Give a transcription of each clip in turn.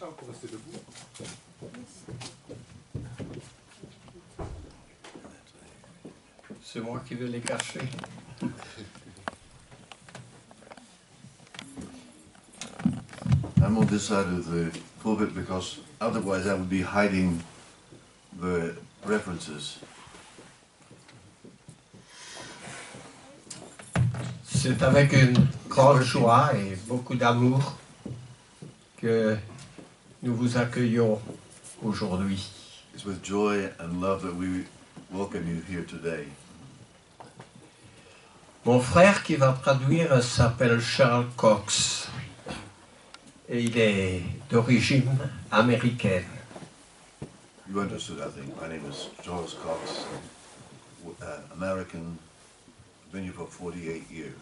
Charles, pour rester debout. C'est moi qui vais les cacher. I'm on this side of the pulpit because otherwise I would be hiding the references. C'est avec une grande joie et beaucoup d'amour que nous vous accueillons aujourd'hui. It's with joy and love that we welcome you here today. Mon frère qui va traduire s'appelle Charles Cox et il est d'origine américaine. You understood, I think. My name is Charles Cox, American. Been here for 48 years.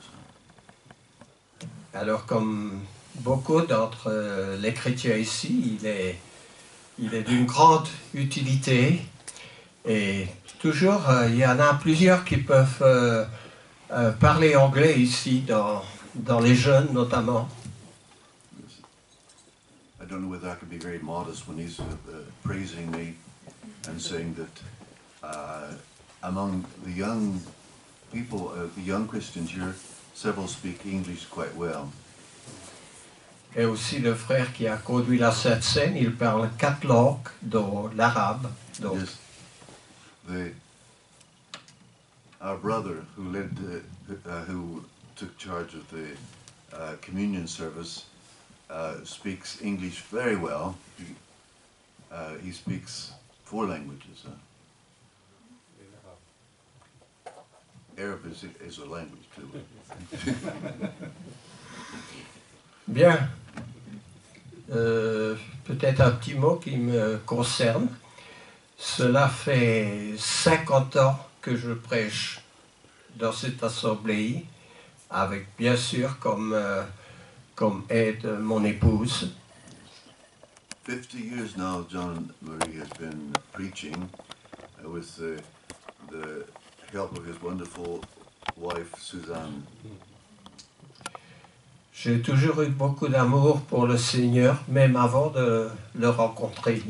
Alors comme beaucoup d'entre les chrétiens ici, il est d'une grande utilité et toujours il y en a plusieurs qui peuvent parler anglais ici, dans les jeunes notamment. I don't know whether I could be very modest when he's praising me and saying that among the young people, the young Christians here, several speak English quite well. Et aussi le frère qui a conduit la Sainte Seine, il parle 4 langues, dont l'arabe. Donc. Yes. Our brother who who took charge of the communion service speaks English very well. He speaks 4 languages. Arab is a language too. Bien. Peut-être un petit mot qui me concerne. Cela fait 50 ans que je prêche dans cette assemblée, avec bien sûr comme aide mon épouse. 50 years now, John Murray has been preaching with the help of his wonderful wife, Suzanne. J'ai toujours eu beaucoup d'amour pour le Seigneur, même avant de le rencontrer.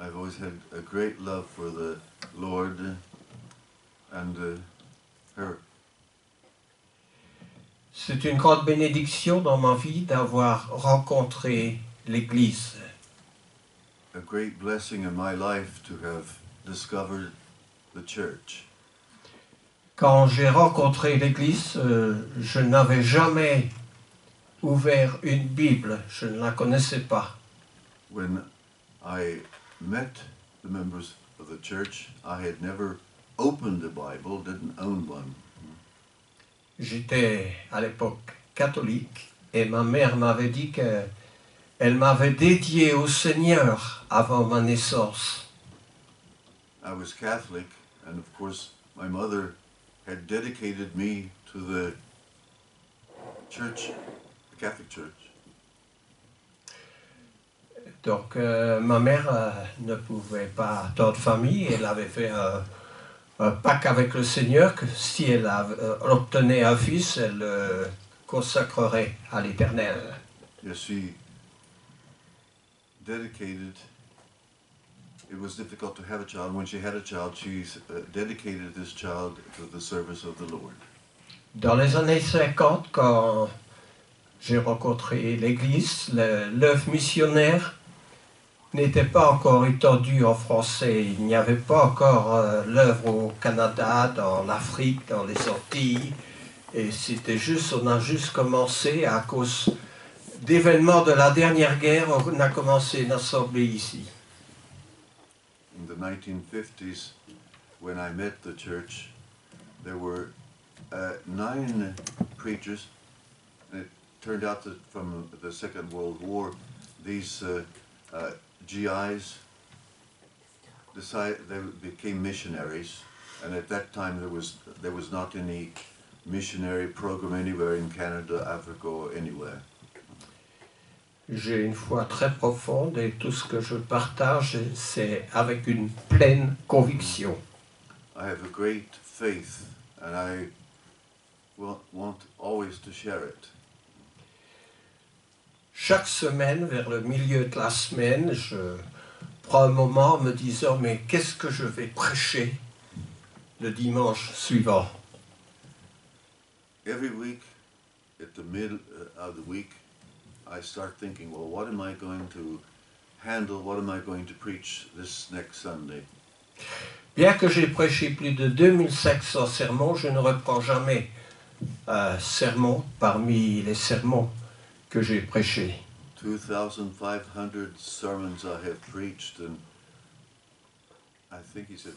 I've always had a great love for the Lord and her. C'est une grande bénédiction dans ma vie d'avoir rencontré l'Église. A great blessing in my life to have discovered the church. Quand j'ai rencontré l'Église, je n'avais jamais ouvert une Bible, je ne la connaissais pas. When I met the members of the church, I had never opened a Bible, didn't own one. J'étais à l'époque catholique et ma mère m'avait dit qu'elle m'avait dédié au Seigneur avant ma naissance. I was Catholic, and of course my mother had dedicated me to the church, the Catholic Church. Donc ma mère ne pouvait pas attendre famille, elle avait fait un pacte avec le Seigneur que si elle obtenait un fils, elle le consacrerait à l'Éternel. Yes, she dedicated. It was difficult to have a child. When she had a child, she dedicated this child to the service of the Lord. Dans les années 50, quand j'ai rencontré l'Église, l'œuvre missionnaire n'était pas encore étendue en français. Il n'y avait pas encore l'œuvre au Canada, dans l'Afrique, dans les Antilles. Et on a juste commencé à cause d'événements de la dernière guerre, on a commencé une assemblée ici. In the 1950s, when I met the church, there were 9 preachers, and it turned out that from the Second World War, these GIs they became missionaries, and at that time there was not any missionary program anywhere in Canada, Africa, or anywhere. J'ai une foi très profonde et tout ce que je partage, c'est avec une pleine conviction. I have a great faith, and I want always to share it. chaque semaine, vers le milieu de la semaine, je prends un moment en me disant, mais qu'est-ce que je vais prêcher le dimanche suivant? Every week, at the middle of the week, I start thinking, well, what am I going to handle? What am I going to preach this next Sunday? Bien que j'ai prêché plus de 2500 sermons, je ne reprends jamais un sermon parmi les sermons que j'ai prêchés. 2,500 sermons I have preached, and I think he said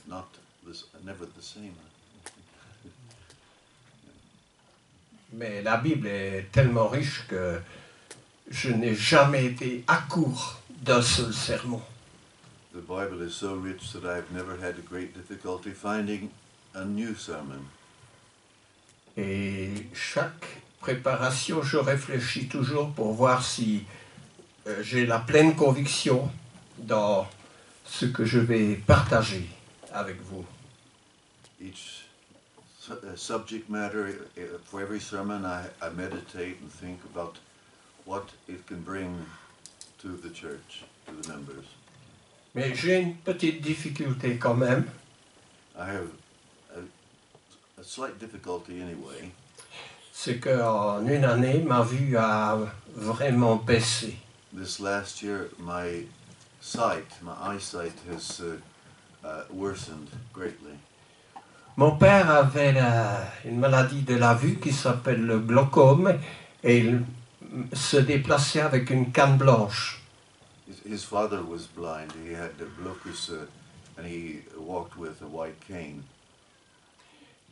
never the same. Mais la Bible est tellement riche que je n'ai jamais été à court d'un seul sermon. The Bible is so rich that I've never had a great difficulty finding a new sermon. Et chaque préparation, je réfléchis toujours pour voir si j'ai la pleine conviction dans ce que je vais partager avec vous. Each subject matter, for every sermon, I meditate and think about what it can bring to the church, to the members. Mais j'ai une petite difficulté quand même. I have a slight difficulty anyway. C'est qu'en une année, ma vue a vraiment baissé. This last year, my eyesight has worsened greatly. Mon père avait une maladie de la vue qui s'appelle le glaucome et il se déplaçait avec une canne blanche. His father was blind. He had the blocus and he walked with a white cane.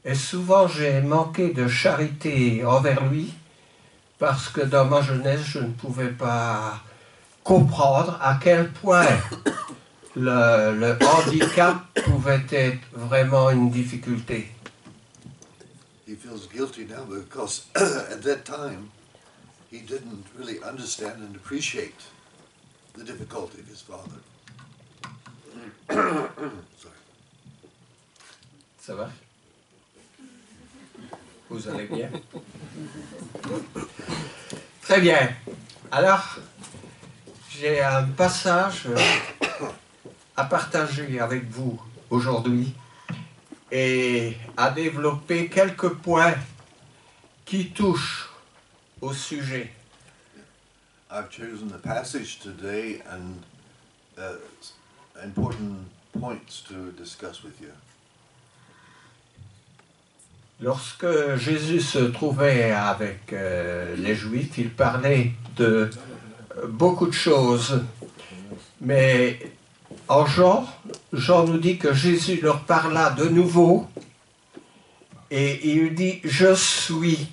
Et souvent j'ai manqué de charité envers lui parce que dans ma jeunesse je ne pouvais pas comprendre à quel point le handicap pouvait être vraiment une difficulté. He feels guilty now because at that time he didn't really understand and appreciate the difficulty of his father. Sorry. Ça va? Vous allez bien? Très bien. Alors, j'ai un passage à partager avec vous aujourd'hui et à développer quelques points qui touchent au sujet. I've chosen a passage today and important points to discuss with you. Lorsque Jésus se trouvait avec les Juifs, il parlait de beaucoup de choses. Mais en Jean nous dit que Jésus leur parla de nouveau et il dit « Je suis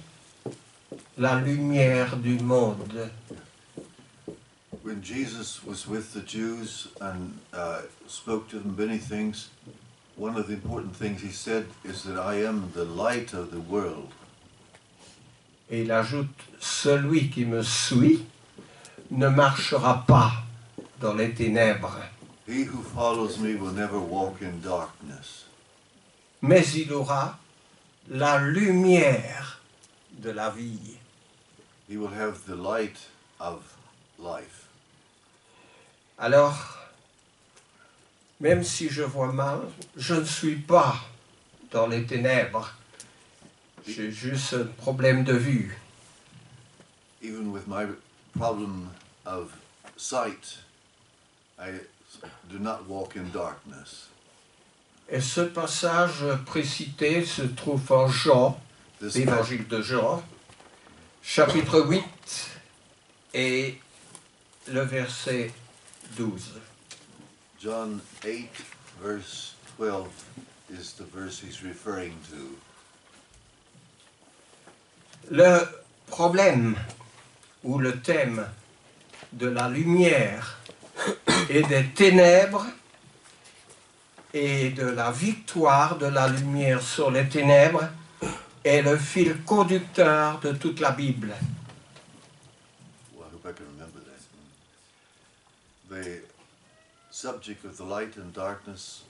la lumière du monde ». When Jesus was with the Jews and spoke to them many things, one of the important things he said is that I am the light of the world. Et il ajoute « Celui qui me suit ne marchera pas dans les ténèbres, He who follows me will never walk in darkness, mais il aura la lumière de la vie. he will have the light of life. » Alors, même si je vois mal, je ne suis pas dans les ténèbres. J'ai juste un problème de vue. Even with my problem of sight, I do not walk in darkness. Et ce passage précité se trouve en Jean, This, l'évangile de Jean, chapitre 8 et le verset 12. John 8, verse 12 is the verse he's referring to. Le problème ou le thème de la lumière et des ténèbres et de la victoire de la lumière sur les ténèbres est le fil conducteur de toute la Bible. Well, I hope I can remember that. The subject of the light and darkness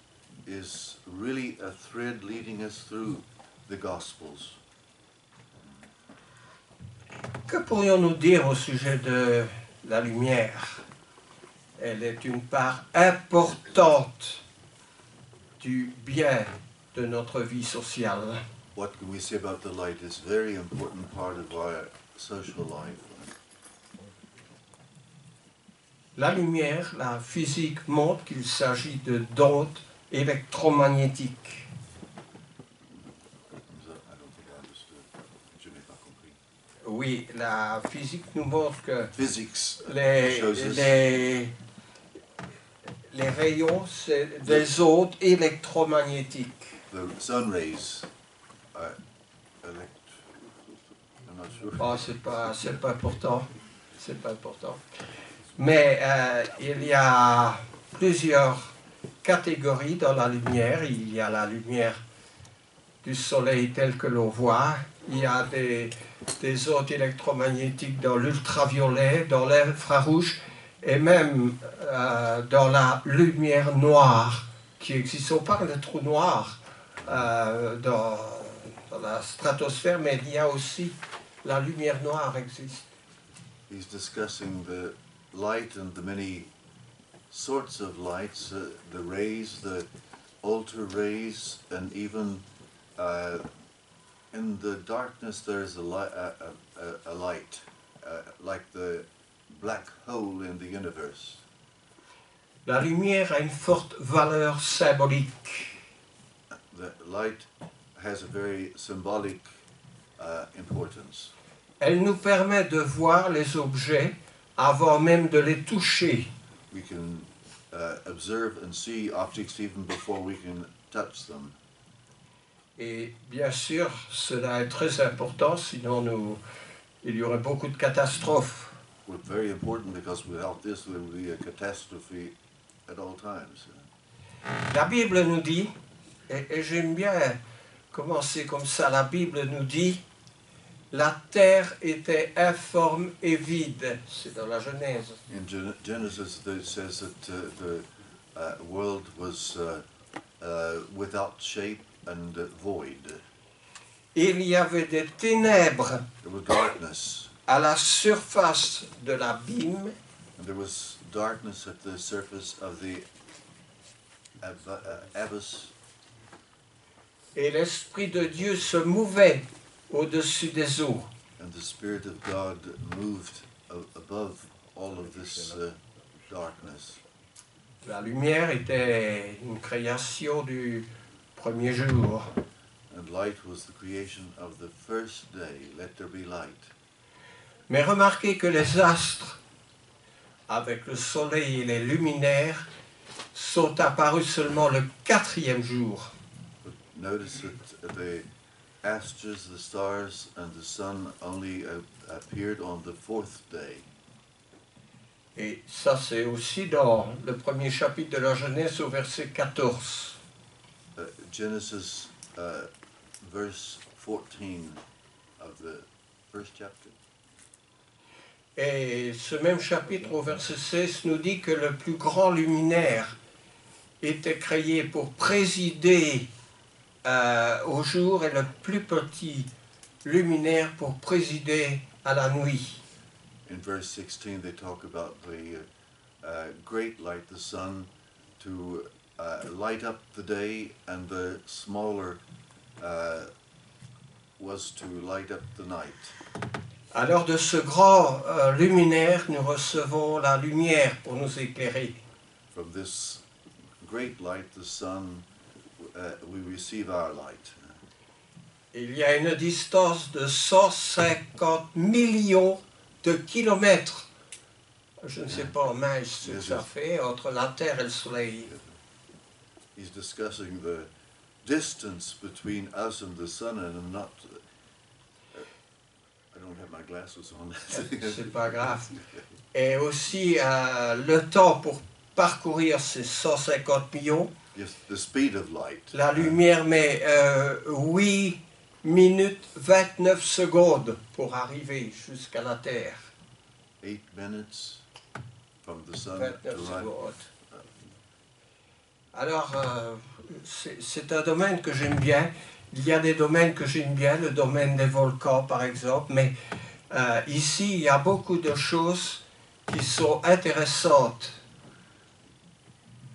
is really a thread leading us through the Gospels. Que pourrions-nous dire au sujet de la lumière, elle est une part importante du bien de notre vie sociale. What can we say about the light? It's a very important part of our social life. La lumière, la physique montre qu'il s'agit de d'ondes électromagnétiques. I don't think I understood. Je n'ai pas compris. Oui, la physique nous montre que Physics les rayons, c'est des ondes électromagnétiques. the sun rays are I'm not sure. Oh, c'est pas important. C'est pas important. Mais il y a plusieurs catégories dans la lumière. Il y a la lumière du soleil telle que l'on voit. Il y a des ondes électromagnétiques dans l'ultraviolet, dans l'infrarouge et même dans la lumière noire qui existe. On parle de trous noirs dans la stratosphère, mais il y a aussi la lumière noire existe. He's discussing the light and the many sorts of lights, the rays, the ultra rays, and even in the darkness there's a light, like the black hole in the universe. La lumière a une forte valeur symbolique. The light has a very symbolic importance. Elle nous permet de voir les objets avant même de les toucher. We can observe and see objects even before we can touch them. Et bien sûr, cela est très important, sinon il y aurait beaucoup de catastrophes. It's very important because without this there would be a catastrophe at all times. La Bible nous dit, et j'aime bien commencer comme ça, la Bible nous dit, la terre était informe et vide. C'est dans la Genèse. In Genesis it says that the world was without shape and void. Il y avait des ténèbres There was darkness. à la surface de l'abîme. And there was darkness at the surface of the abyss. Et l'Esprit de Dieu se mouvait au-dessus des eaux. And the Spirit of God moved above all of this darkness. La lumière était une création du premier jour. And light was the creation of the first day. Let there be light. Mais remarquez que les astres, avec le soleil et les luminaires, sont apparus seulement le 4e jour. But notice that the asters, the stars, and the sun only appeared on the 4th day. Et ça, c'est aussi dans le premier chapitre de la Genèse au verset 14. Genesis verse 14 of the first chapter. Et ce même chapitre au verset 16 nous dit que le plus grand luminaire était créé pour présider au jour et le plus petit luminaire pour présider à la nuit. In verse 16 they talk about the great light, the sun, to light up the day, and the smaller was to light up the night. Alors de ce grand luminaire, nous recevons la lumière pour nous éclairer. From this great light, the sun, we receive our light. Il y a une distance de 150 millions de kilomètres. Je ne sais pas en miles ce que ça fait entre la Terre et le Soleil. He's discussing the distance between us and the sun, and I'm not. I don't have my glasses on. C'est pas grave. Et aussi le temps pour parcourir ces 150 millions. Yes, the speed of light. La lumière met 8 minutes 29 secondes pour arriver jusqu'à la Terre. 8 minutes from the sun 29 to arrive. secondes. Alors, c'est un domaine que j'aime bien. Il y a des domaines que j'aime bien, le domaine des volcans par exemple, mais ici il y a beaucoup de choses qui sont intéressantes.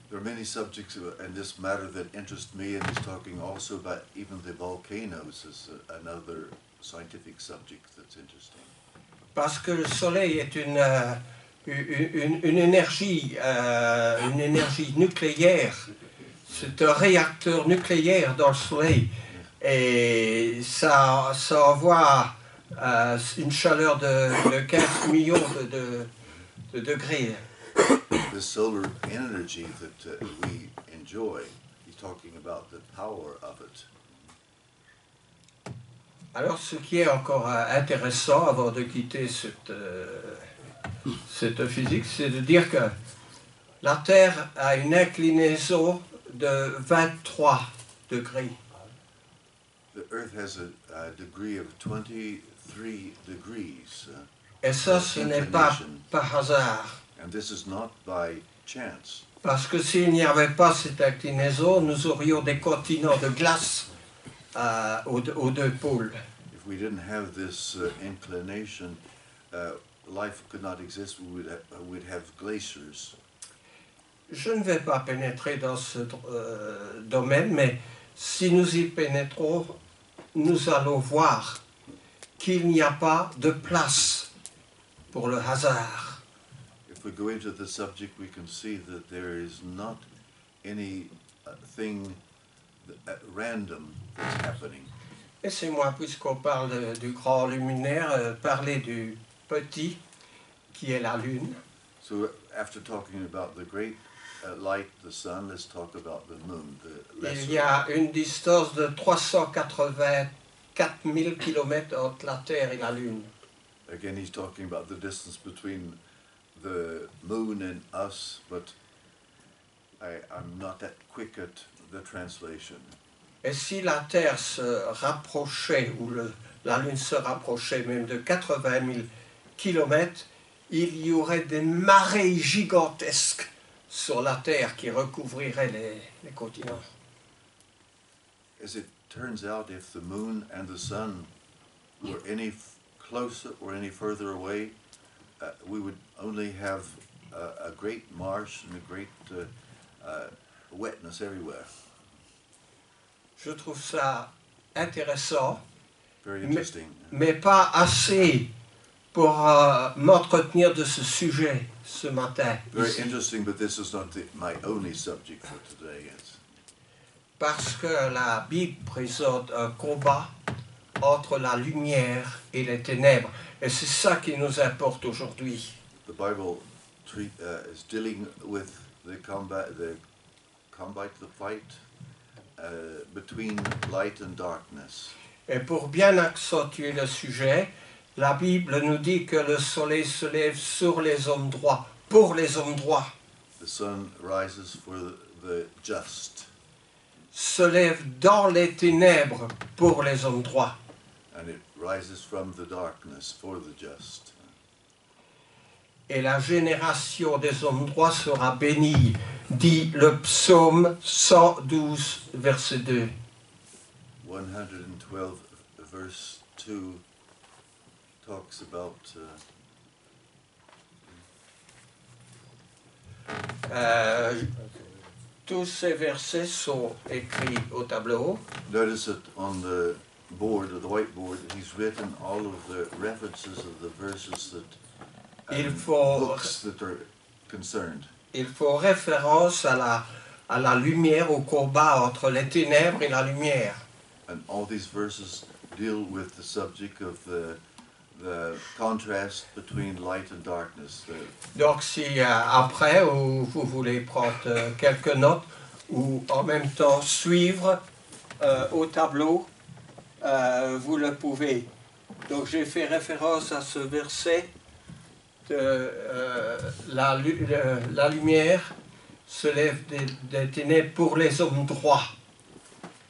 There are many subjects in this matter that interest me, and he's talking also about even the volcanoes as another scientific subject that's interesting. Parce que le soleil est une énergie nucléaire. C'est un réacteur nucléaire dans le soleil. Et ça envoie une chaleur de 15 millions de degrés. The solar energy that we enjoy, he's talking about the power of it. Alors, ce qui est encore intéressant avant de quitter cette physique, c'est de dire que la Terre a une inclinaison de 23 degrés. The Earth has a degree of 23 degrees. Et ça, ce n'est pas par hasard. And this is not by chance. Parce que s'il n'y avait pas cette inclinaison, nous aurions des continents de glace aux deux pôles. If we didn't have this inclination, life could not exist. We'd have glaciers. Je ne vais pas pénétrer dans ce domaine, mais si nous y pénétrons, nous allons voir qu'il n'y a pas de place pour le hasard. If we go into the subject, we can see that there is not any thing random that's happening. Laissez-moi, puisqu'on parle du grand luminaire, parler du petit qui est la Lune. So after talking about the great light, the sun, let's talk about the moon, the lesser. Il y a une distance de 384 000 km entre la Terre et la Lune. Again, he's talking about the distance between the moon and us, but I'm not that quick at the translation. Et si la Terre se rapprochait, ou la Lune se rapprochait même de 80 000 km, il y aurait des marées gigantesques sur la Terre qui recouvriraient les continents. As it turns out, if the moon and the sun were any closer or any further away, we would only have a great marsh and a great wetness everywhere. Je trouve ça intéressant, Very interesting. mais pas assez pour m'entretenir de ce sujet ce matin. Very Ici. interesting, but this is not my only subject for today. Yes. Parce que la Bible présente un combat entre la lumière et les ténèbres. Et c'est ça qui nous importe aujourd'hui. The Bible is dealing with the fight between light and darkness. Et pour bien accentuer le sujet, la Bible nous dit que le soleil se lève sur les hommes droits, pour les hommes droits. The sun rises for the just. Se lève dans les ténèbres pour les hommes droits. And it rises from the darkness for the just. Et la génération des hommes droits sera bénie, dit le psaume 112, verset 2. 112 verse 2 talks about Tous ces versets sont écrits au tableau. notice that on the board, or the whiteboard, he's written all of the references of the verses that books that are concerned. Il faut référence à la lumière, au combat entre les ténèbres et la lumière. And all these verses deal with the subject of the contrast between light and darkness. Donc si après ou vous voulez prendre quelques notes ou en même temps suivre au tableau, vous le pouvez. Donc j'ai fait référence à ce verset de la lumière se lève des ténèbres pour les hommes droits.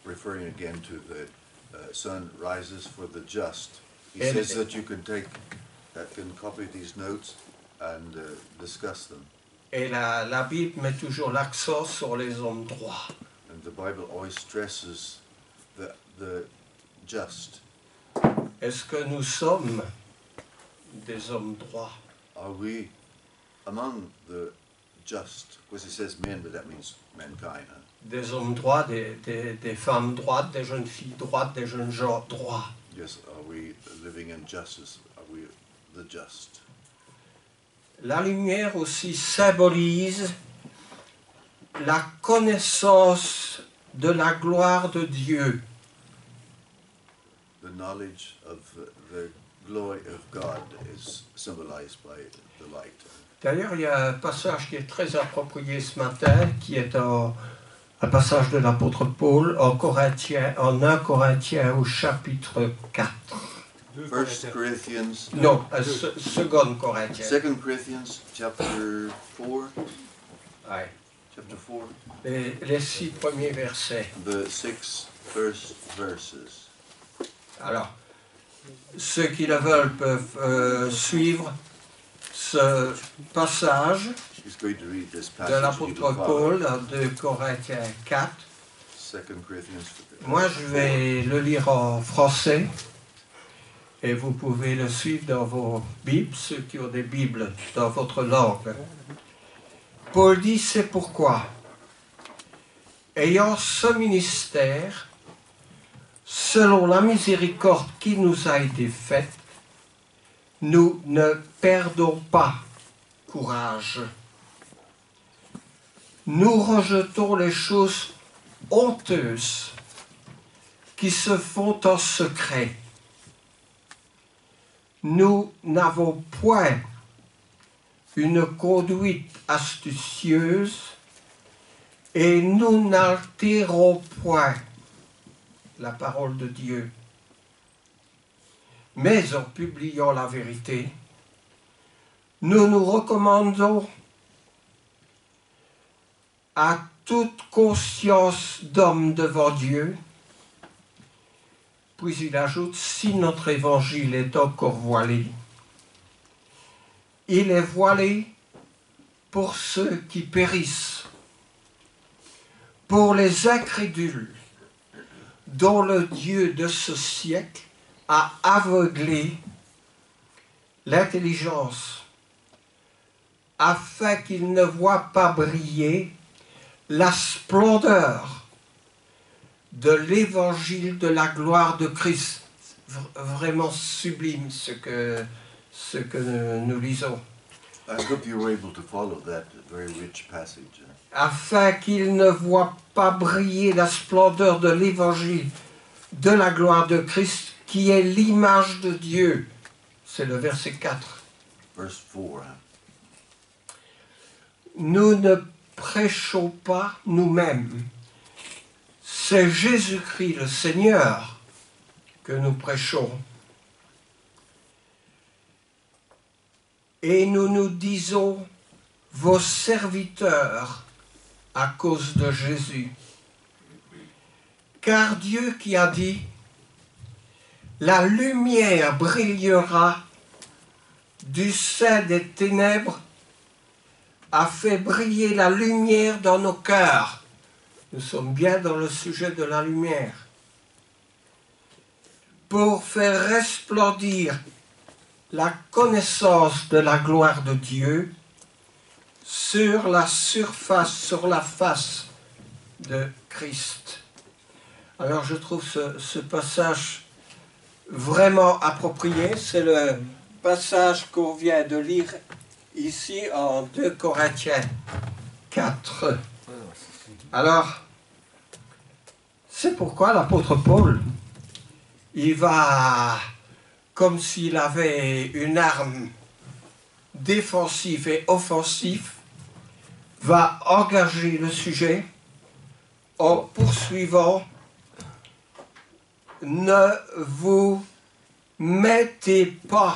Referring again to the sun rises for the just. He says that you can copy these notes and discuss them. Et la Bible met toujours l'accent sur les hommes droits. And the Bible always stresses the just. Est-ce que nous sommes des hommes droits? Are we among the just, because it says men, but that means mankind. Huh? Des hommes droits, des femmes droites, des jeunes filles droites, des jeunes gens droits. Yes, are we living in justice? Are we the just? La lumière aussi symbolise la connaissance de la gloire de Dieu. The knowledge of the glory of God is symbolized by the light. D'ailleurs, il y a un passage qui est très approprié ce matin, qui est un passage de l'apôtre Paul en 1 Corinthiens au chapitre 4. 1 Corinthians, Non, 2 Corinthiens. 2 Corinthians chapter 4, Ouais. chapter 4, Les 6 premiers versets. the 6 first verses. Alors, ceux qui le veulent peuvent suivre ce passage He's going to read this de passage. You l'apôtre can follow. Paul de Corinthiens 4. 2 Corinthians. Moi, je vais le lire en français et vous pouvez le suivre dans vos Bibles, ceux qui ont des Bibles dans votre langue. Paul dit, c'est pourquoi, ayant ce ministère, selon la miséricorde qui nous a été faite, nous ne perdons pas courage. Nous rejetons les choses honteuses qui se font en secret. Nous n'avons point une conduite astucieuse et nous n'altérons point la parole de Dieu. Mais en publiant la vérité, nous nous recommandons à toute conscience d'homme devant Dieu. Puis il ajoute, si notre évangile est encore voilé, il est voilé pour ceux qui périssent, pour les incrédules, dont le Dieu de ce siècle a aveuglé l'intelligence, afin qu'ils ne voient pas briller la splendeur de l'évangile de la gloire de Christ. Vraiment sublime ce que nous lisons. I hope you were able to follow that very rich passage. Afin qu'ils ne voient pas briller la splendeur de l'évangile de la gloire de Christ, qui est l'image de Dieu. C'est le verset 4. Verse 4. Nous ne prêchons pas nous-mêmes. C'est Jésus-Christ le Seigneur que nous prêchons. Et nous nous disons vos serviteurs à cause de Jésus. Car Dieu qui a dit, la lumière brillera du sein des ténèbres, a fait briller la lumière dans nos cœurs. Nous sommes bien dans le sujet de la lumière. Pour faire resplendir la connaissance de la gloire de Dieu sur la surface, sur la face de Christ. Alors je trouve ce passage vraiment approprié. C'est le passage qu'on vient de lire ici en 2 Corinthiens 4. Alors, c'est pourquoi l'apôtre Paul, il va, comme s'il avait une arme défensive et offensive, va engager le sujet en poursuivant « Ne vous mettez pas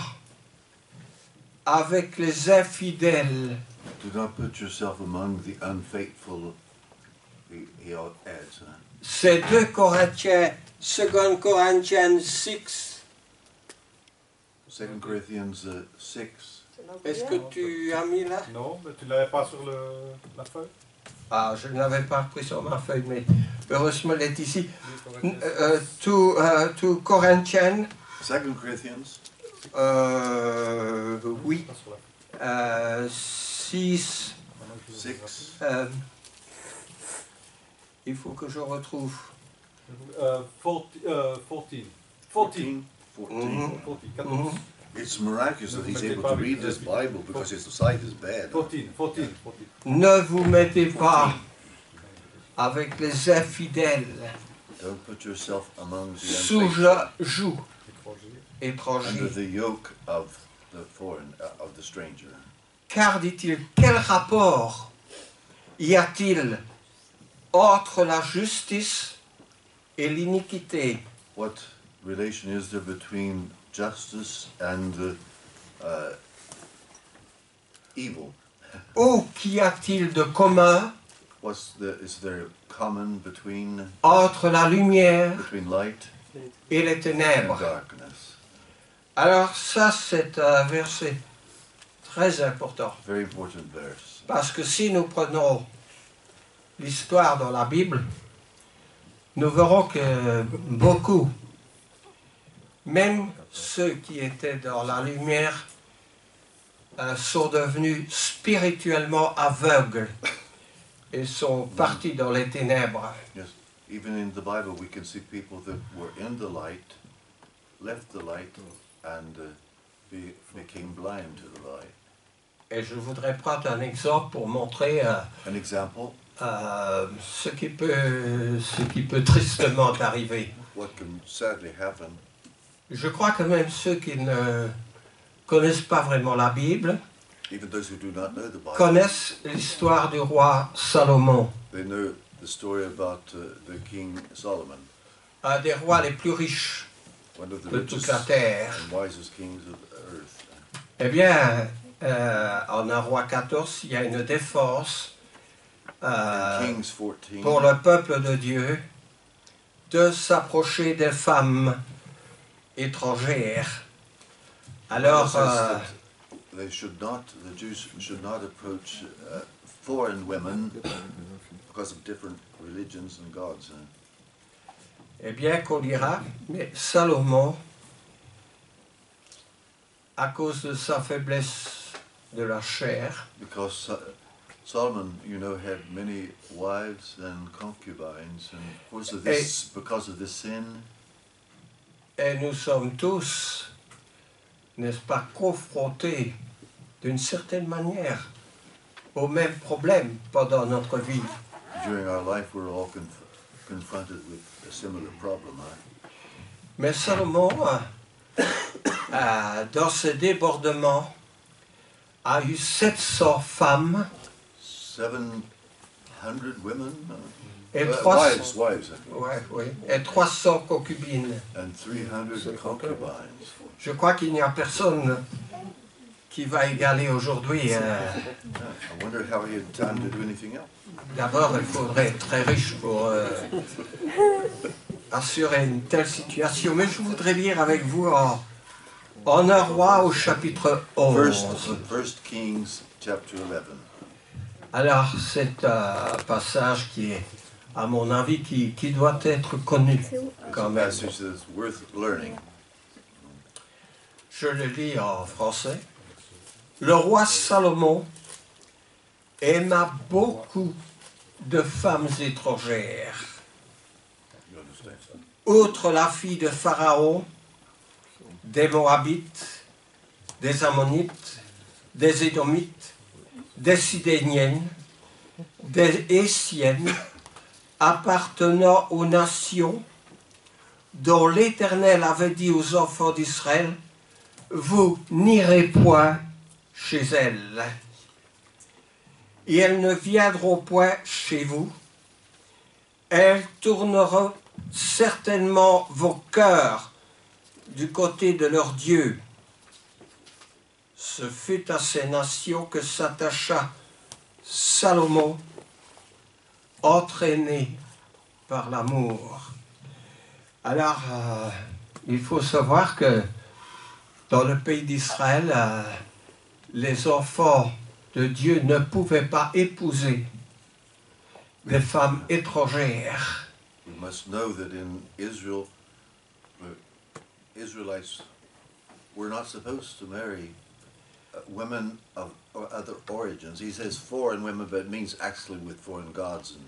avec les infidèles. » Do not put yourself among the unfaithful, he adds. C'est 2 Corinthiens, 2 Corinthians 6. 2 Corinthians 6. Est-ce que tu as mis là? Non, mais tu ne l'avais pas sur la feuille. Ah, je ne l'avais pas pris sur ma feuille, mais heureusement elle est ici. 2 Corinthians. 2 Corinthians. Oui. 6. 6, 6, il faut que je retrouve. 14. 14. 14. 14. Mhm. 14. Mhm. It's miraculous that he's able to read this Bible because his sight is bad. 14. 14. 14. Ne vous mettez pas avec les infidèles Don't put yourself among the sous unfaithful, joug under étranger. the yoke of the foreign, of the stranger. Car, dit-il, quel rapport y a-t-il entre la justice et l'iniquité? What relation is there between justice and evil? Ou qu'y a-t-il de commun Is there common between entre la lumière light et les and ténèbres? darkness? Alors ça, c'est un verset très important. Very important verse. Parce que si nous prenons l'histoire dans la Bible, nous verrons que beaucoup, même ceux qui étaient dans la lumière, sont devenus spirituellement aveugles et sont partis dans les ténèbres. Yes, even in the Bible we can see people that were in the light, left the light, and became blind to the light. Et je voudrais prendre un exemple pour montrer An example, ce qui peut tristement arriver. what can sadly happen. Je crois que même ceux qui ne connaissent pas vraiment la Bible Even those who do not know the Bible, connaissent l'histoire du roi Salomon, they know the story about the King Solomon, un des rois les plus riches one of the de toute richest la terre. and wisest kings of the earth. Eh bien, en un roi 14, il y a une défense In Kings 14, pour le peuple de Dieu de s'approcher des femmes étrangères. Alors, says that the Jews should not approach foreign women because of different religions and gods. eh bien, qu'on dira, mais Salomon, à cause de sa faiblesse de la chair, Because Solomon, had many wives and concubines, and because of this sin, et nous sommes tous, n'est-ce pas, confrontés d'une certaine manière au même problème pendant notre vie. during our life we're all confronted with a similar problem. Mais Salomon, dans ses débordements, a eu 700 femmes 700 women, et 300, wives, et 300 concubines. and 300 concubines. Je crois qu'il n'y a personne qui va égaler aujourd'hui. I wonder how he had time to do anything else. D'abord, il faudrait être très riche pour assurer une telle situation. Mais je voudrais lire avec vous en un roi au chapitre 11. First Kings chapter 11. Alors, c'est un passage qui est, à mon avis, qui doit être connu It's quand a même. passage that's worth learning. Je le lis en français. Le roi Salomon aima beaucoup de femmes étrangères. You understand? Outre la fille de Pharaon, des Moabites, des Ammonites, des Édomites, des Sidéniennes, des Essiennes, appartenant aux nations dont l'Éternel avait dit aux enfants d'Israël, vous n'irez point chez elles, et elles ne viendront point chez vous, elles tourneront certainement vos cœurs du côté de leur Dieu. Ce fut à ces nations que s'attacha Salomon, entraîné par l'amour. Alors, il faut savoir que dans le pays d'Israël, les enfants de Dieu ne pouvaient pas épouser des femmes étrangères. We must know that in Israel, the Israelites were not supposed to marry women of other origins. He says foreign women, but it means actually with foreign gods. And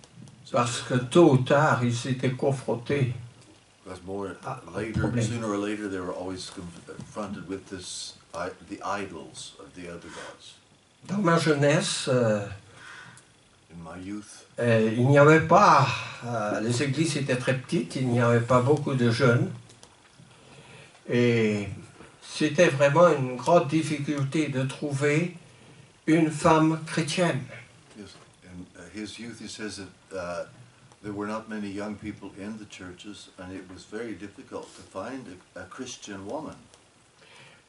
Parce que tôt ou tard, ils s'étaient confrontés. because more problème. later, sooner or later, they were always confronted with this, the idols of the other gods. Dans ma jeunesse, In my youth, il n'y avait pas, les églises étaient très petites, il n'y avait pas beaucoup de jeunes. Et c'était vraiment une grande difficulté de trouver une femme chrétienne. yes, in his youth, he says that there were not many young people in the churches, and it was very difficult to find a Christian woman.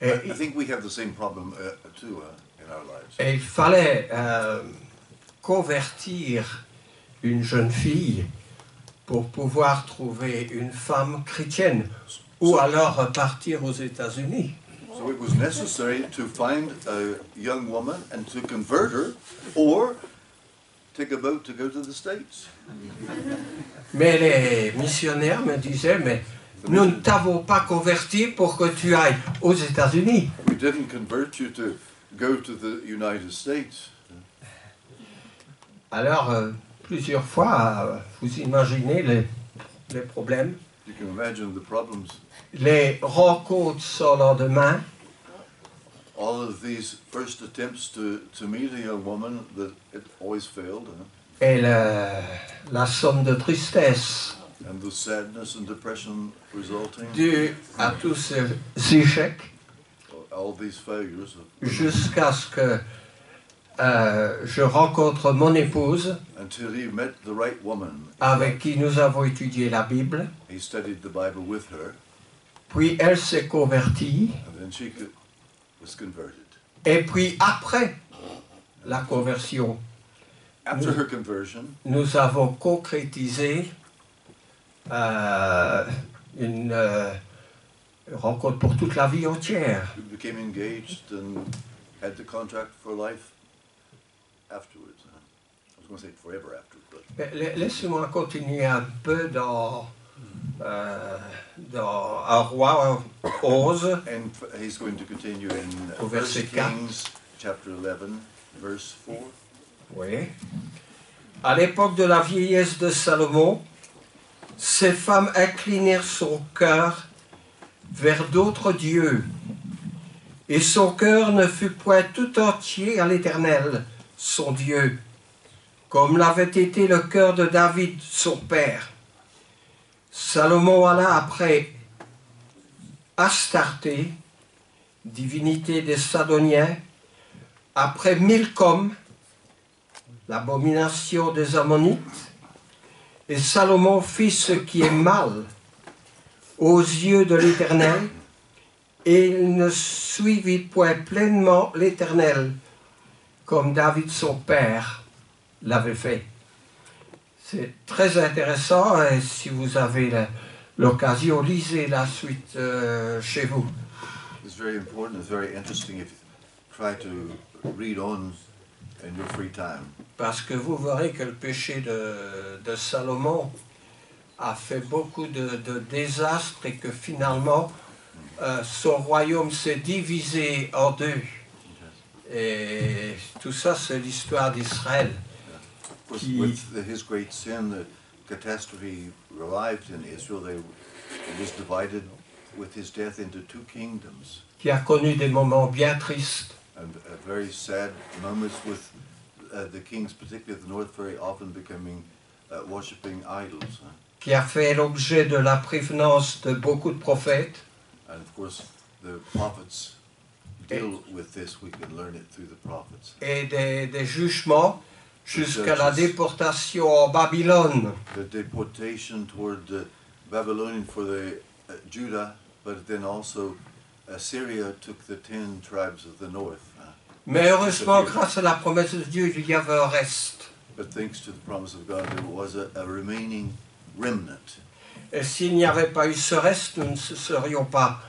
Et, I think we have the same problem too in our lives. et il fallait convertir une jeune fille pour pouvoir trouver une femme chrétienne ou alors partir aux États-Unis. So it was necessary to find a young woman and to convert her, or take a boat to go to the States. Mais les missionnaires me disaient, mais nous ne t'avons pas converti pour que tu ailles aux États-Unis. We didn't convert you to go to the United States. Alors, plusieurs fois, vous imaginez les problèmes. You can imagine the problems. Les rencontres sans lendemain, All of these first attempts to meet a young woman, that it always failed. et la somme de tristesse And the sadness and depression resulting, due à tous ces échecs, all these failures. jusqu'à ce que je rencontre mon épouse, Until he met the right woman. avec qui nous avons étudié la Bible, He studied the Bible with her, puis elle s'est convertie, and then she was converted. et puis après la conversion, After her conversion, nous avons concrétisé une rencontre pour toute la vie entière. we became engaged and had the contract for life afterwards. I was going to say forever after, but Mais laissez-moi continuer un peu dans un roi 11. and he's going to continue in Au 1 verset 4. Kings chapter 11, verse 4. Oui. À l'époque de la vieillesse de Salomon, ces femmes inclinèrent son cœur vers d'autres dieux, et son cœur ne fut point tout entier à l'Éternel, son Dieu, comme l'avait été le cœur de David, son père. Salomon alla après Astarté, divinité des Sadoniens, après Milcom, l'abomination des Ammonites, et Salomon fit ce qui est mal aux yeux de l'Éternel, et il ne suivit point pleinement l'Éternel, comme David son père l'avait fait. C'est très intéressant, et si vous avez l'occasion, lisez la suite chez vous. It's very important, it's very interesting if you try to read on in your free time. Parce que vous verrez que le péché de Salomon a fait beaucoup de désastres et que finalement son royaume s'est divisé en deux. Et tout ça, c'est l'histoire d'Israël. Of course, He- with his great sin, the catastrophe arrived in Israel. It was divided with his death into two kingdoms, Qui a connu des moments bien tristes. and very sad moments with the kings, particularly of the north, very often becoming worshipping idols. Qui a fait l'objet de la prévenance de beaucoup de prophètes. And of course, the prophets deal with this. We can learn it through the prophets. Et des jugements jusqu'à la déportation en Babylone. The deportation toward Babylonian for the Judah, but then also Assyria took the 10 tribes of the north. Mais heureusement, grâce à la promesse de Dieu, il y avait un reste. But thanks to the promise of God, there was a remaining remnant. Et s'il n'y avait pas eu ce reste, nous ne serions pas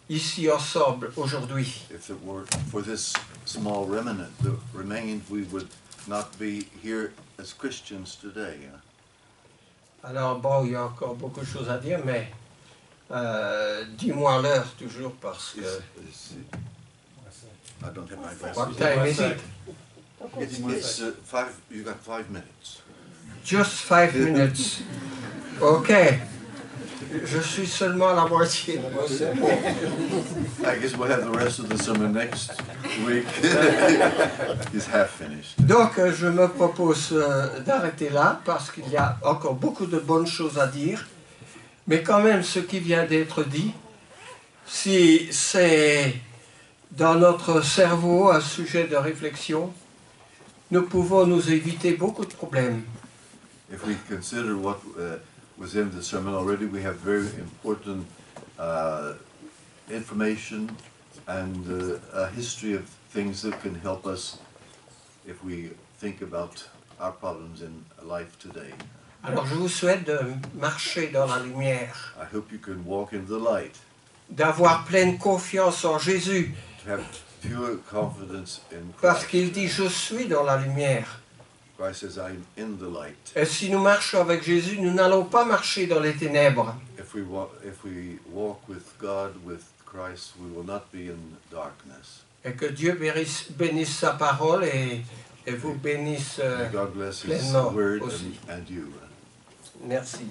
ici ensemble aujourd'hui. If it were for this small remnant that remained, we would not be here as Christians today. Alors bon, il y a encore beaucoup de choses à dire, mais dis-moi l'heure toujours parce que... I don't have my What glasses. time is it? It's you got 5 minutes. Just 5 minutes. Ok. Je suis seulement à la moitié. I guess we'll have the rest of the sermon next week. He's half finished. Donc, je me propose d'arrêter là parce qu'il y a encore beaucoup de bonnes choses à dire. Mais quand même, ce qui vient d'être dit, si c'est dans notre cerveau un sujet de réflexion, nous pouvons nous éviter beaucoup de problèmes. If we consider what was in the sermon already, we have very important information and a history of things that can help us if we think about our problems in life today. Alors, je vous souhaite de marcher dans la lumière, I hope you can walk in the light, d'avoir pleine confiance en Jésus, to have pure confidence in parce Christ. qu'il dit « Je suis dans la lumière ». Christ says, I'm in the light. Et si nous marchons avec Jésus, nous n'allons pas marcher dans les ténèbres. If we walk with God, with Christ, we will not be in darkness. Et que Dieu bénisse sa parole et vous bénisse May God bless His pleinement word aussi. and you. Merci.